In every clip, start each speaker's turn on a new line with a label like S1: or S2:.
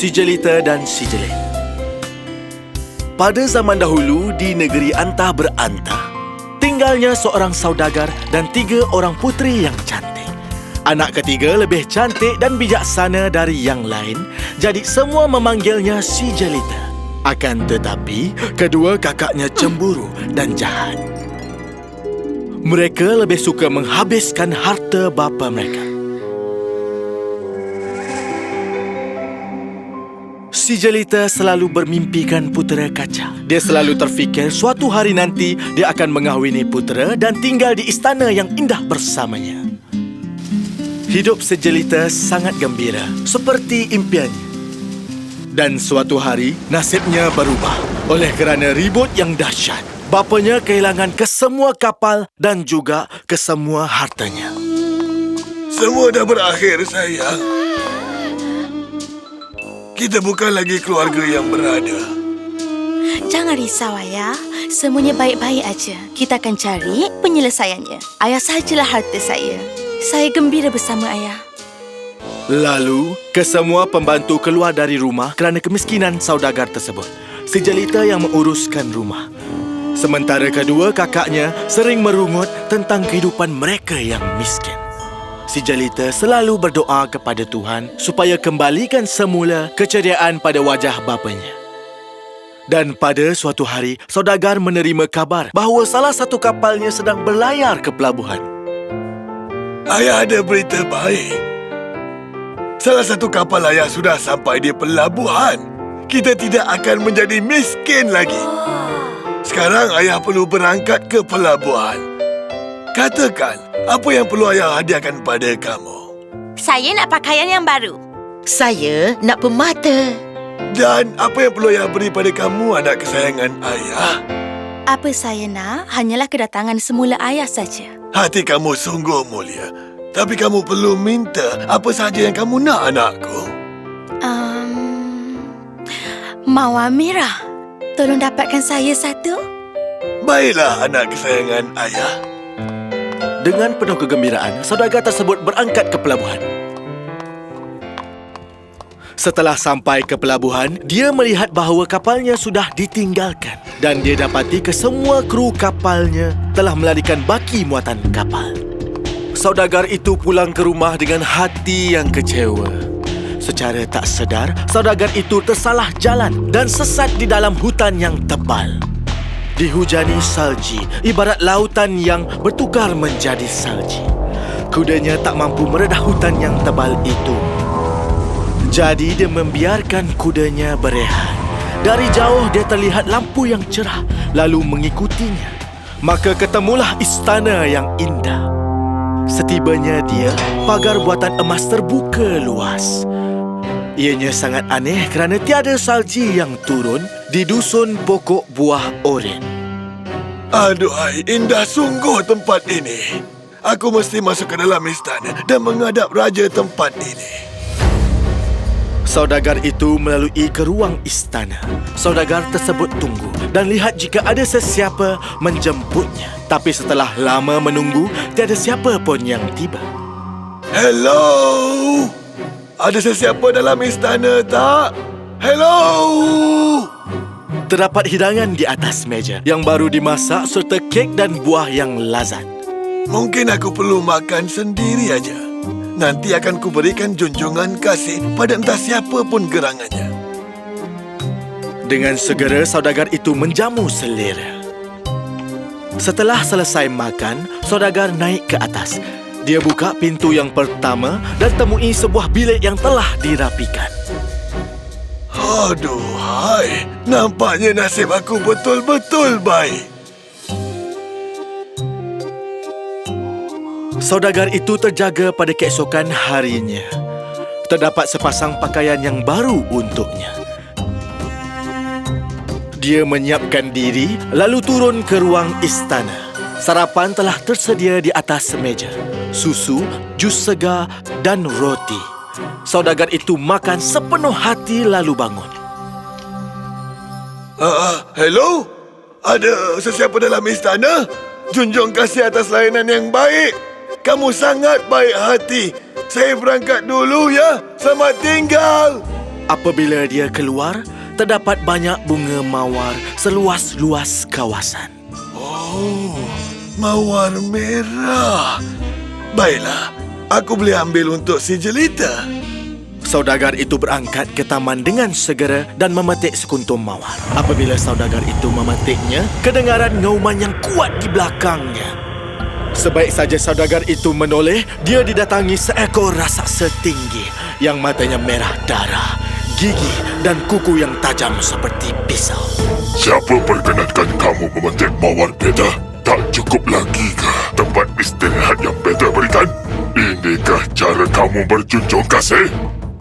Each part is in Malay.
S1: Si Jelita dan Si Jelek. Pada zaman dahulu di negeri antah berantah, tinggalnya seorang saudagar dan 3 orang puteri yang cantik. Anak ketiga lebih cantik dan bijaksana dari yang lain, jadi semua memanggilnya Si Jelita. Akan tetapi, kedua kakaknya cemburu dan jahat. Mereka lebih suka menghabiskan harta bapa mereka. Si Jelita selalu bermimpikan putera kaca. Dia selalu terfikir suatu hari nanti dia akan mengahwini putera dan tinggal di istana yang indah bersamanya. Hidup si Jelita sangat gembira, seperti impiannya. Dan suatu hari, nasibnya berubah oleh kerana ribut yang dahsyat. Bapanya kehilangan kesemua kapal dan juga kesemua hartanya.
S2: Semua dah berakhir, sayang. Kita bukan lagi keluarga yang berada.
S3: Jangan risau, Ayah. Semuanya baik-baik aja. Kita akan cari penyelesaiannya. Ayah sajalah harta saya. Saya gembira bersama Ayah.
S1: Lalu, kesemua pembantu keluar dari rumah kerana kemiskinan saudagar tersebut. Si Jelita yang menguruskan rumah. Sementara kedua kakaknya sering merungut tentang kehidupan mereka yang miskin. Si Jelita selalu berdoa kepada Tuhan supaya kembalikan semula keceriaan pada wajah bapanya. Dan pada suatu hari, saudagar menerima kabar bahawa salah satu kapalnya sedang berlayar ke pelabuhan.
S2: Ayah ada berita baik. Salah satu kapal ayah sudah sampai di pelabuhan. Kita tidak akan menjadi miskin lagi. Sekarang ayah perlu berangkat ke pelabuhan. Katakan, apa yang perlu ayah hadiahkan pada kamu?
S3: Saya nak pakaian yang baru.
S4: Saya nak permata.
S2: Dan apa yang perlu ayah beri pada kamu, anak kesayangan ayah?
S3: Apa saya nak hanyalah kedatangan semula Ayah saja.
S2: Hati kamu sungguh mulia. Tapi kamu perlu minta apa sahaja yang kamu nak, anakku.
S3: Mawar merah. Tolong dapatkan saya satu.
S2: Baiklah, anak kesayangan ayah.
S1: Dengan penuh kegembiraan, saudagar tersebut berangkat ke pelabuhan. Setelah sampai ke pelabuhan, dia melihat bahawa kapalnya sudah ditinggalkan. Dan dia dapati kesemua kru kapalnya telah melarikan baki muatan kapal. Saudagar itu pulang ke rumah dengan hati yang kecewa. Secara tak sedar, saudagar itu tersalah jalan dan sesat di dalam hutan yang tebal. Dihujani salji, ibarat lautan yang bertukar menjadi salji. Kudanya tak mampu meredah hutan yang tebal itu. Jadi dia membiarkan kudanya berehat. Dari jauh dia terlihat lampu yang cerah, lalu mengikutinya. Maka ketemulah istana yang indah. Setibanya dia, pagar buatan emas terbuka luas. Ianya sangat aneh kerana tiada salji yang turun di dusun pokok buah oren.
S2: Aduhai, indah sungguh tempat ini. Aku mesti masuk ke dalam istana dan menghadap raja tempat ini.
S1: Saudagar itu melalui ke ruang istana. Saudagar tersebut tunggu dan lihat jika ada sesiapa menjemputnya. Tapi setelah lama menunggu, tiada siapa pun yang tiba.
S2: Hello! Ada sesiapa dalam istana tak? Hello!
S1: Terdapat hidangan di atas meja yang baru dimasak serta kek dan buah yang lazat.
S2: Mungkin aku perlu makan sendiri aja. Nanti akan kuberikan junjungan kasih pada entah siapa pun gerangannya.
S1: Dengan segera saudagar itu menjamu selera. Setelah selesai makan, saudagar naik ke atas. Dia buka pintu yang pertama dan temui sebuah bilik yang telah dirapikan.
S2: Aduhai, nampaknya nasib aku betul-betul baik.
S1: Saudagar itu terjaga pada keesokan harinya. Terdapat sepasang pakaian yang baru untuknya. Dia menyiapkan diri, lalu turun ke ruang istana. Sarapan telah tersedia di atas meja. Susu, jus segar dan roti. Saudagar itu makan sepenuh hati lalu bangun.
S2: Hello? Ada sesiapa dalam istana? Junjung kasih atas layanan yang baik. Kamu sangat baik hati. Saya berangkat dulu ya. Selamat tinggal.
S1: Apabila dia keluar, terdapat banyak bunga mawar seluas-luas kawasan.
S2: Oh, mawar merah. Baiklah, aku boleh ambil untuk si jelita.
S1: Saudagar itu berangkat ke taman dengan segera dan memetik sekuntum mawar. Apabila saudagar itu memetiknya, kedengaran ngauman yang kuat di belakangnya. Sebaik saja saudagar itu menoleh, dia didatangi seekor raksasa tinggi yang matanya merah darah, gigi dan kuku yang tajam seperti pisau.
S5: Siapa perkenankan kamu memetik mawar beta? Tak cukup lagi ke tempat istirahat yang beta berikan? Inikah cara kamu berjunjung kasih?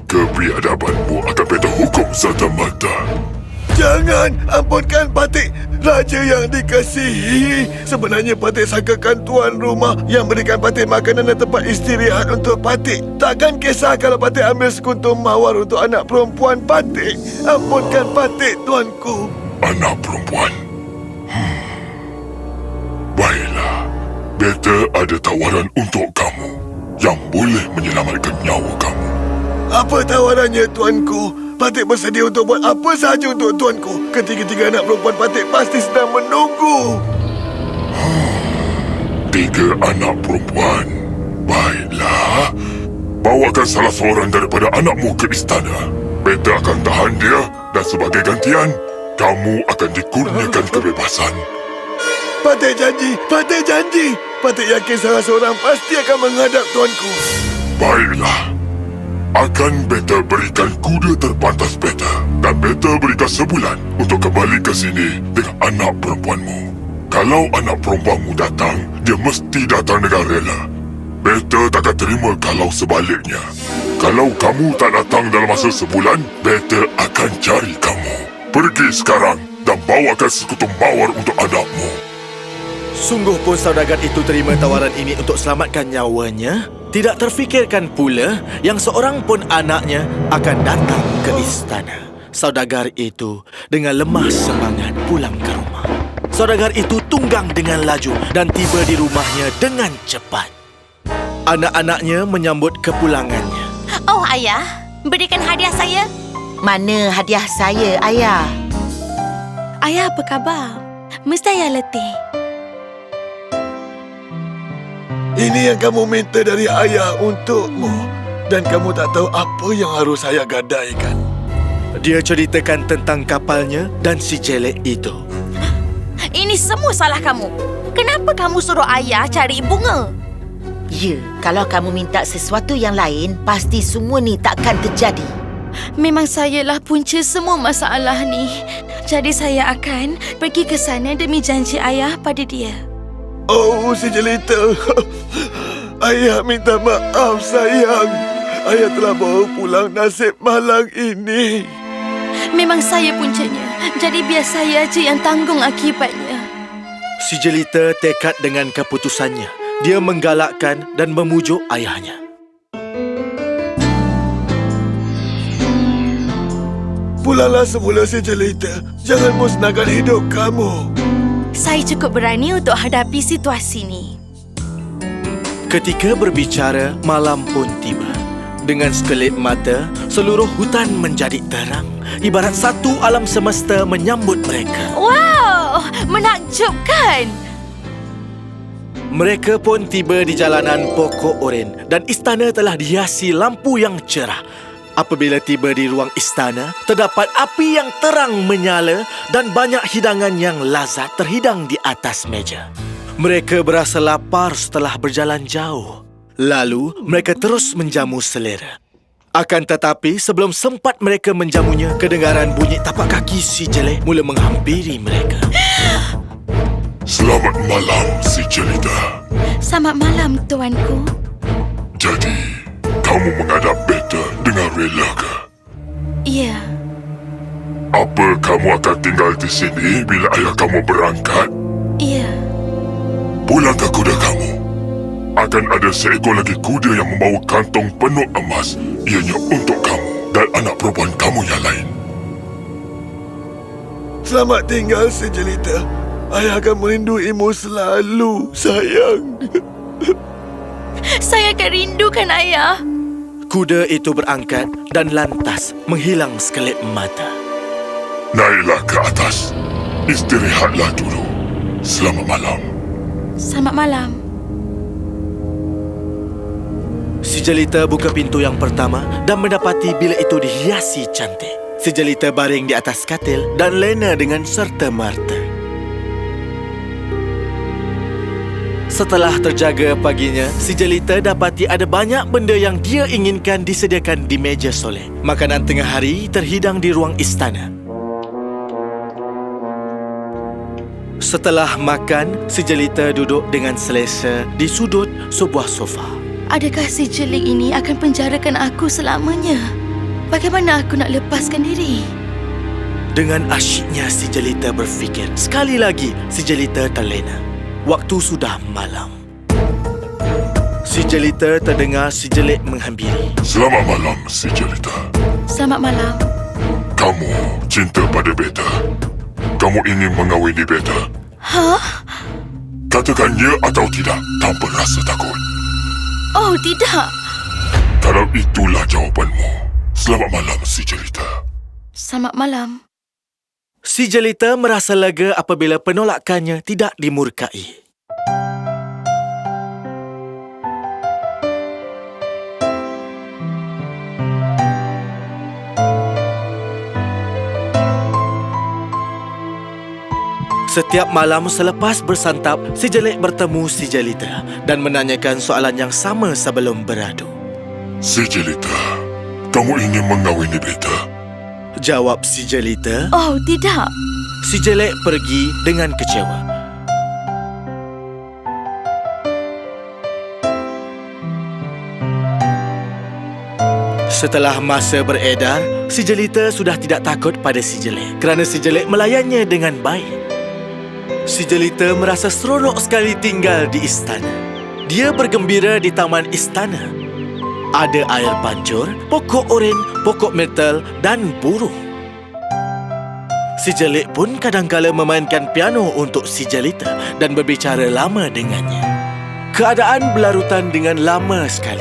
S5: Kebiadabanmu akan beta hukum serta-merta.
S2: Jangan, ampunkan Patik, raja yang dikasihi. Sebenarnya Patik sangkakan tuan rumah yang berikan Patik makanan dan tempat istirahat untuk Patik. Takkan kisah kalau Patik ambil sekuntum mawar untuk anak perempuan Patik. Ampunkan Patik, tuanku.
S5: Anak perempuan. Baiklah, beta ada tawaran untuk kamu yang boleh menyelamatkan nyawa kamu.
S2: Apa tawarannya, tuanku? Patik bersedia untuk buat apa sahaja untuk tuanku. Ketiga-tiga anak perempuan Patik pasti sedang menunggu.
S5: 3 anak perempuan. Baiklah. Bawakan salah seorang daripada anakmu ke istana. Beta akan tahan dia dan sebagai gantian, kamu akan dikurniakan kebebasan.
S2: Patik janji, Patik janji. Patik yakin salah seorang pasti akan menghadap tuanku.
S5: Baiklah. Akan beta berikan kuda terpantas beta dan beta berikan sebulan untuk kembali ke sini dengan anak perempuanmu. Kalau anak perempuanmu datang, dia mesti datang dengan rela. Beta takkan terima kalau sebaliknya. Kalau kamu tak datang dalam masa sebulan, beta akan cari kamu. Pergi sekarang dan bawakan sekutu mawar untuk anakmu.
S1: Sungguh pun saudagar itu terima tawaran ini untuk selamatkan nyawanya. Tidak terfikirkan pula yang seorang pun anaknya akan datang ke istana. Saudagar itu dengan lemah semangat pulang ke rumah. Saudagar itu tunggang dengan laju dan tiba di rumahnya dengan cepat. Anak-anaknya menyambut kepulangannya.
S3: Oh, Ayah, berikan hadiah saya.
S4: Mana hadiah saya, Ayah?
S3: Ayah, apa khabar? Mesti Ayah letih.
S2: Ini yang kamu minta dari ayah untukmu. Dan kamu tak tahu apa yang harus saya gadaikan.
S1: Dia ceritakan tentang kapalnya dan si jelek itu.
S3: Ini semua salah kamu. Kenapa kamu suruh Ayah cari bunga?
S4: Ya, kalau kamu minta sesuatu yang lain, pasti semua ni takkan terjadi.
S3: Memang sayalah punca semua masalah ni. Jadi saya akan pergi ke sana demi janji Ayah pada dia.
S2: Oh, si jelita. Ayah minta maaf, sayang. Ayah telah bawa pulang nasib malang ini.
S3: Memang saya puncanya. Jadi biar saya je yang tanggung akibatnya.
S1: Si jelita tekad dengan keputusannya. Dia menggalakkan dan memujuk ayahnya.
S2: Pulanglah semula, si jelita. Jangan musnahkan hidup kamu.
S3: Saya cukup berani untuk hadapi situasi ni.
S1: Ketika berbicara, malam pun tiba. Dengan sekelip mata, seluruh hutan menjadi terang. Ibarat satu alam semesta menyambut mereka.
S3: Wow, menakjubkan.
S1: Mereka pun tiba di jalanan pokok oren dan istana telah dihiasi lampu yang cerah. Apabila tiba di ruang istana, terdapat api yang terang menyala dan banyak hidangan yang lazat terhidang di atas meja. Mereka berasa lapar setelah berjalan jauh. Lalu, mereka terus menjamu selera. Akan tetapi, sebelum sempat mereka menjamunya, kedengaran bunyi tapak kaki si jelek mula menghampiri mereka.
S5: Selamat malam, si jelita.
S3: Selamat malam, tuanku.
S5: Jadi, kamu menghadap beta dengan rela ke?
S3: Ya,
S5: Apa kamu akan tinggal di sini bila ayah kamu berangkat?
S3: ya.
S5: Pulang ke kuda kamu. Akan ada seekor lagi kuda yang membawa kantong penuh emas. Ianya untuk kamu dan anak perempuan kamu yang lain.
S2: Selamat tinggal, si jelita. Ayah akan merinduimu selalu, sayang.
S3: Saya akan rindukan Ayah.
S1: Kuda itu berangkat dan lantas menghilang sekelip mata.
S5: Naiklah ke atas. Istirahatlah dulu. Selamat malam.
S3: Selamat malam.
S1: Si jelita buka pintu yang pertama dan mendapati bilik itu dihiasi cantik. Si jelita baring di atas katil dan lena dengan serta-merta. Setelah terjaga paginya, si jelita dapati ada banyak benda yang dia inginkan disediakan di meja soleh. Makanan tengah hari terhidang di ruang istana. Setelah makan, si jelita duduk dengan selesa di sudut sebuah sofa.
S3: Adakah si jelik ini akan penjarakan aku selamanya? Bagaimana aku nak lepaskan diri?
S1: Dengan asyiknya si jelita berfikir. Sekali lagi, si jelita terlena. Waktu sudah malam. Si jelita terdengar si jelik menghampiri.
S5: Selamat malam, si jelita.
S3: Selamat malam.
S5: Kamu cinta pada Beta. Kamu ingin mengawini Beta.
S3: Hah?
S5: Katakan ya atau tidak tanpa rasa takut.
S3: Oh, tidak.
S5: Kalau itulah jawapanmu. Selamat malam, si jelita.
S3: Selamat malam.
S1: Si jelita merasa lega apabila penolakannya tidak dimurkai. Setiap malam selepas bersantap, si jelik bertemu si jelita dan menanyakan soalan yang sama sebelum beradu.
S5: Si jelita, kamu ingin mengawini Beta?
S1: Jawab si jelita.
S3: Oh, tidak.
S1: Si jelik pergi dengan kecewa. Setelah masa beredar, si jelita sudah tidak takut pada si jelik kerana si jelik melayannya dengan baik. Si jelita merasa seronok sekali tinggal di istana. Dia bergembira di taman istana. Ada air pancur, pokok oren, pokok myrtle dan burung. Si jelik pun kadangkala memainkan piano untuk si jelita dan berbicara lama dengannya. Keadaan berlarutan dengan lama sekali.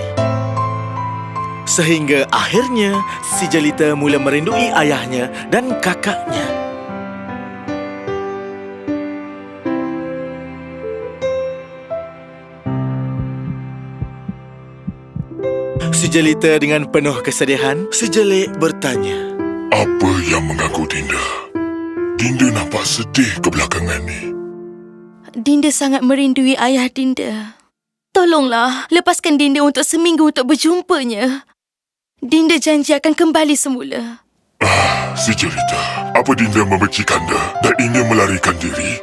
S1: Sehingga akhirnya si jelita mula merindui ayahnya dan kakaknya. Si jelita dengan penuh kesedihan, si jelik bertanya.
S5: Apa yang mengganggu Dinda? Dinda nampak sedih kebelakangan ni.
S3: Dinda sangat merindui ayah Dinda. Tolonglah, lepaskan Dinda untuk seminggu untuk berjumpanya. Dinda janji akan kembali semula.
S5: Si jelita, apa Dinda membenci Kanda dan ingin melarikan diri?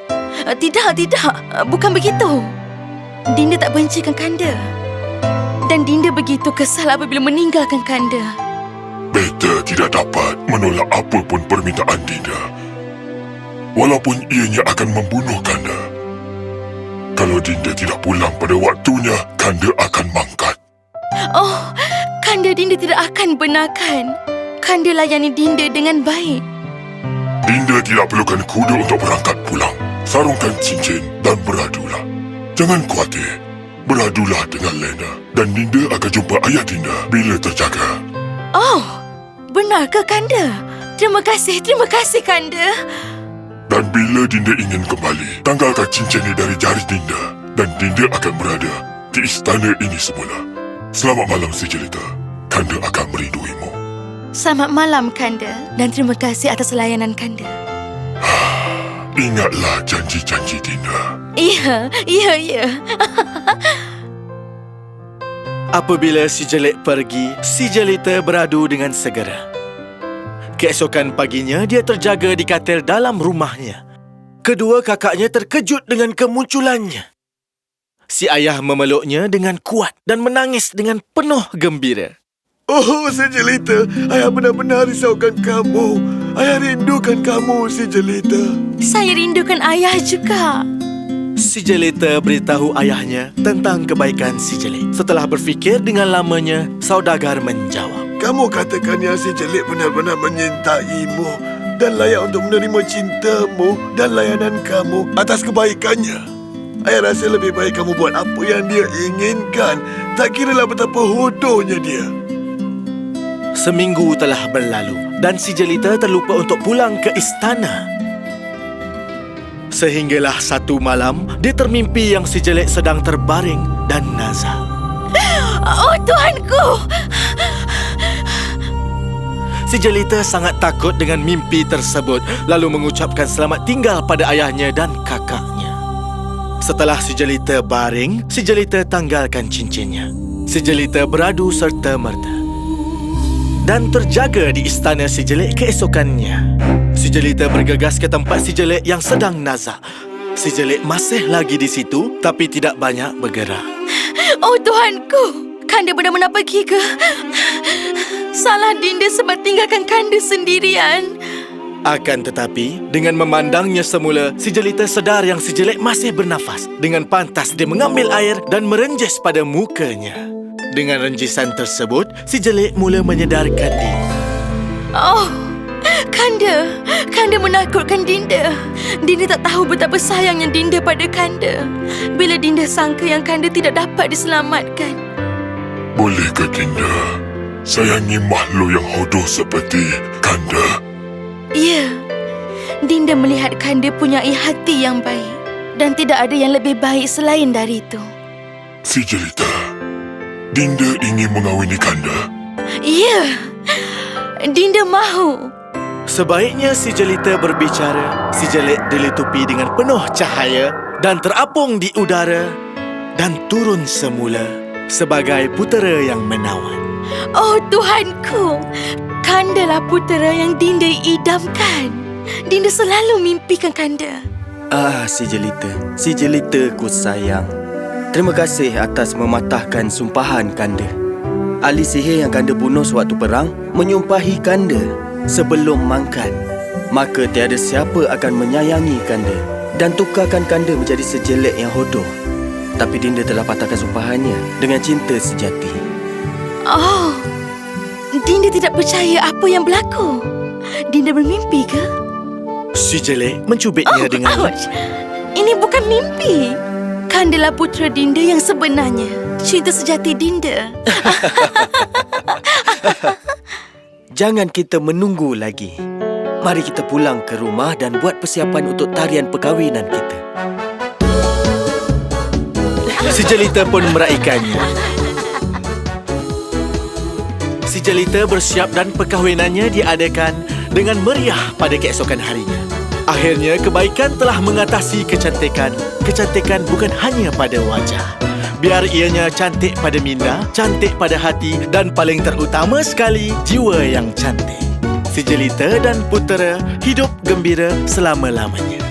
S3: Tidak. Bukan begitu. Dinda tak bencikan Kanda. Dan Dinda begitu kesal apabila meninggalkan Kanda.
S5: Beta tidak dapat menolak apa pun permintaan Dinda. Walaupun ianya akan membunuh Kanda. Kalau Dinda tidak pulang pada waktunya, Kanda akan mangkat.
S3: Oh, Kanda Dinda tidak akan benarkan. Kanda layani Dinda dengan baik.
S5: Dinda tidak perlukan kuda untuk berangkat pulang. Sarungkan cincin dan beradulah. Jangan khawatir. Beradulah dengan Lena dan Dinda akan jumpa ayah Dinda bila terjaga.
S3: Oh, benar ke Kanda? Terima kasih Kanda.
S5: Dan bila Dinda ingin kembali, tanggalkan cincin ini dari jari Dinda dan Dinda akan berada di istana ini semula. Selamat malam, si jelita. Kanda akan merinduimu.
S3: Selamat malam, Kanda. Dan terima kasih atas layanan Kanda.
S5: Ingatlah janji-janji Dinda.
S3: Ya.
S1: Apabila si jelik pergi, si jelita beradu dengan segera. Keesokan paginya, dia terjaga di katil dalam rumahnya. Kedua kakaknya terkejut dengan kemunculannya. Si ayah memeluknya dengan kuat dan menangis dengan penuh gembira.
S2: Oh, si jelita, ayah benar-benar risaukan kamu. Ayah rindukan kamu, si jelita.
S3: Saya rindukan ayah juga.
S1: Si jelita beritahu ayahnya tentang kebaikan si jelik. Setelah berfikir dengan lamanya, saudagar menjawab.
S2: Kamu katakan yang si jelik benar-benar menyintaimu dan layak untuk menerima cintamu dan layanan kamu atas kebaikannya. Ayah rasa lebih baik kamu buat apa yang dia inginkan. Tak kiralah betapa hodohnya dia.
S1: Seminggu telah berlalu dan si jelita terlupa untuk pulang ke istana. Sehinggalah satu malam, dia termimpi yang si jelek sedang terbaring dan nazak.
S3: Oh, Tuanku!
S1: Si jelita sangat takut dengan mimpi tersebut, lalu mengucapkan selamat tinggal pada ayahnya dan kakaknya. Setelah si jelita baring, si jelita tanggalkan cincinnya. Si jelita beradu serta merta dan terjaga di istana si jelek keesokannya. Si jelita bergegas ke tempat si jelek yang sedang nazak. Si jelek masih lagi di situ, tapi tidak banyak bergerak.
S3: Oh, Tuanku! Kanda benar-benar pergi ke? Salah Dinda sebab tinggalkan Kanda sendirian.
S1: Akan tetapi, dengan memandangnya semula, si jelita sedar yang si jelek masih bernafas. Dengan pantas, dia mengambil air dan merenjis pada mukanya. Dengan renjisan tersebut, si jelek mula menyedarkan diri.
S3: Oh, Kanda! Kanda menakutkan Dinda. Dinda tak tahu betapa sayangnya Dinda pada Kanda. Bila Dinda sangka yang Kanda tidak dapat diselamatkan.
S5: Bolehkah Dinda sayangi makhluk yang hodoh seperti Kanda?
S3: Ya, Dinda melihat Kanda punyai hati yang baik. Dan tidak ada yang lebih baik selain dari itu.
S5: Si jelita, Dinda ingin mengawini Kanda.
S3: Ya, Dinda mahu.
S1: Sebaiknya si jelita berbicara, si jelek dilitupi dengan penuh cahaya dan terapung di udara dan turun semula sebagai putera yang menawan.
S3: Oh, Tuhanku! Kandalah putera yang Dinda idamkan. Dinda selalu mimpikan Kanda.
S6: Ah, si jelita ku sayang. Terima kasih atas mematahkan sumpahan Kanda. Ahli sihir yang Kanda bunuh sewaktu perang menyumpahi Kanda sebelum mangkat. Maka tiada siapa akan menyayangi Kanda dan tukarkan Kanda menjadi sejelek yang hodoh. Tapi Dinda telah patahkan sumpahannya dengan cinta sejati.
S3: Oh, Dinda tidak percaya apa yang berlaku. Dinda bermimpi ke?
S1: Si jelek mencubitnya dengan...
S3: Ouch! Ini bukan mimpi. Kandalah putera Dinda yang sebenarnya. Cinta sejati Dinda.
S6: Jangan kita menunggu lagi. Mari kita pulang ke rumah dan buat persiapan untuk tarian perkahwinan kita.
S1: Si jelita pun meraihkannya. Si jelita bersiap dan perkahwinannya diadakan dengan meriah pada keesokan harinya. Akhirnya kebaikan telah mengatasi kecantikan. Kecantikan bukan hanya pada wajah. Biar ianya cantik pada minda, cantik pada hati dan paling terutama sekali jiwa yang cantik. Si jelita dan putera hidup gembira selama-lamanya.